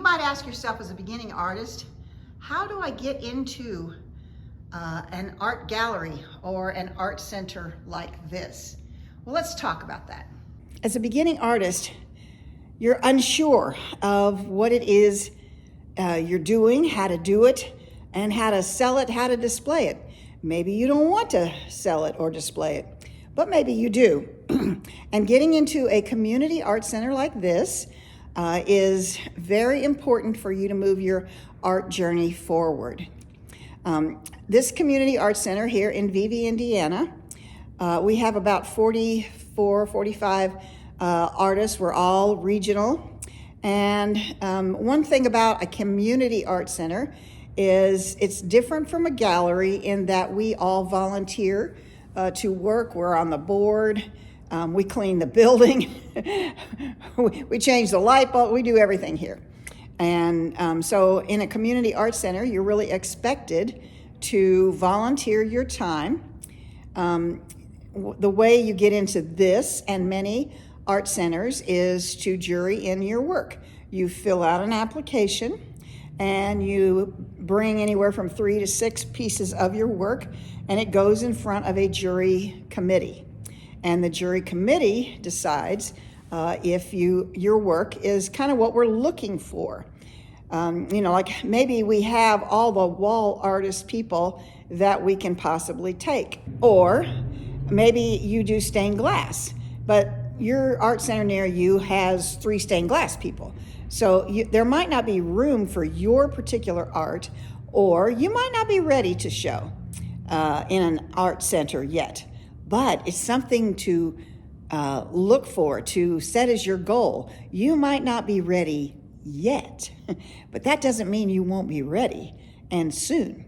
might ask yourself as a beginning artist, how do I get into an art gallery or an art center like this? Well, let's talk about that. As a beginning artist, you're unsure of what it is you're doing, how to do it, and how to sell it, how to display it. Maybe you don't want to sell it or display it, but maybe you do. And getting into a community art center like this is very important for you to move your art journey forward. This community art center here in Vevay, Indiana, we have about 45 artists. We're all regional. And one thing about a community art center is it's different from a gallery in that we all volunteer to work. We're on the board. We clean the building. we change the light bulb. We do everything here. And so in a community art center, you're really expected to volunteer your time. The way you get into this and many art centers is to jury in your work. You fill out an application and you bring anywhere from 3 to 6 pieces of your work, and it goes in front of a jury committee. And the jury committee decides if your work is kind of what we're looking for. Like maybe we have all the wall artist people that we can possibly take. Or maybe you do stained glass, but your art center near you has 3 stained glass people. So there might not be room for your particular art, or you might not be ready to show in an art center yet. But it's something to look for, to set as your goal. You might not be ready yet, but that doesn't mean you won't be ready, and soon.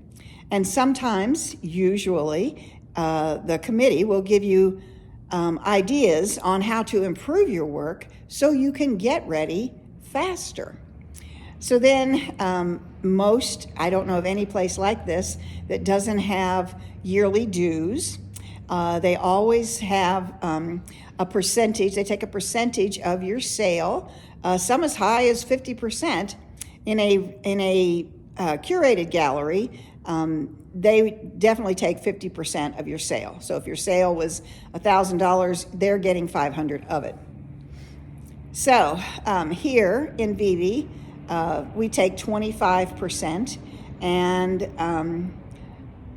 And sometimes, usually, the committee will give you ideas on how to improve your work so you can get ready faster. So then I don't know of any place like this that doesn't have yearly dues. They always have a percentage. They take a percentage of your sale, some as high as 50%. In a curated gallery, they definitely take 50% of your sale. So if your sale was $1,000, they're getting $500 of it. So here in Vevay, we take 25%, and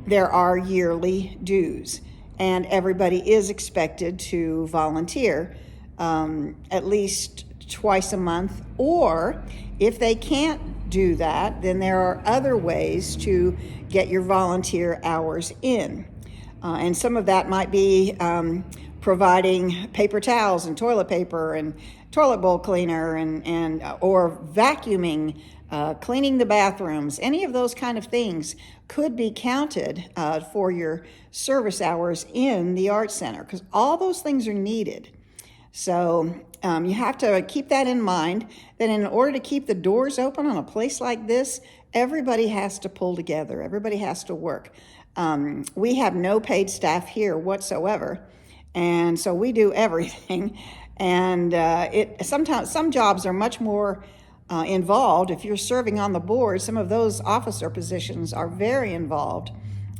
there are yearly dues. And everybody is expected to volunteer at least twice a month, or if they can't do that, then there are other ways to get your volunteer hours in. And some of that might be providing paper towels and toilet paper and toilet bowl cleaner and or vacuuming, cleaning the bathrooms. Any of those kind of things could be counted for your service hours in the art center, because all those things are needed. So you have to keep that in mind, that in order to keep the doors open on a place like this, everybody has to pull together. Everybody has to work. We have no paid staff here whatsoever, and so we do everything. And sometimes some jobs are much more involved. If you're serving on the board, some of those officer positions are very involved,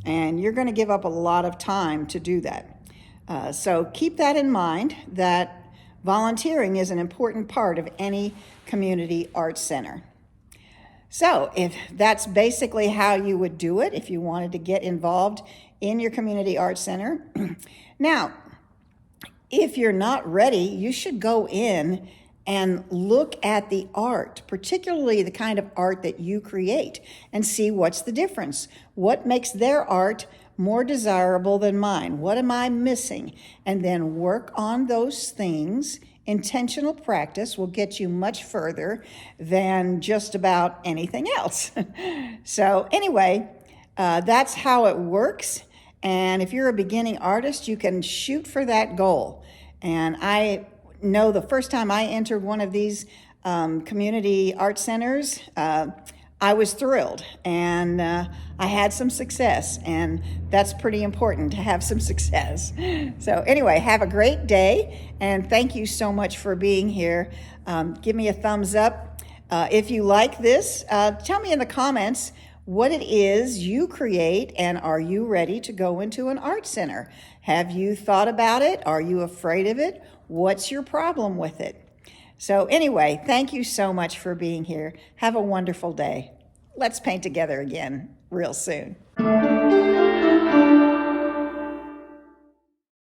and you're going to give up a lot of time to do that. So keep that in mind, that volunteering is an important part of any community art center. So if that's basically how you would do it, if you wanted to get involved in your community art center. Now, if you're not ready, you should go in and look at the art, particularly the kind of art that you create, and see what's the difference. What makes their art more desirable than mine? What am I missing? And then work on those things. Intentional practice will get you much further than just about anything else. So anyway, that's how it works. And if you're a beginning artist, you can shoot for that goal. And I know the first time I entered one of these community art centers, I was thrilled, and I had some success, and that's pretty important to have some success. So anyway, have a great day, and thank you so much for being here. Give me a thumbs up If you like this, tell me in the comments what it is you create, and are you ready to go into an art center? Have you thought about it? Are you afraid of it? What's your problem with it? So anyway, thank you so much for being here. Have a wonderful day. Let's paint together again real soon.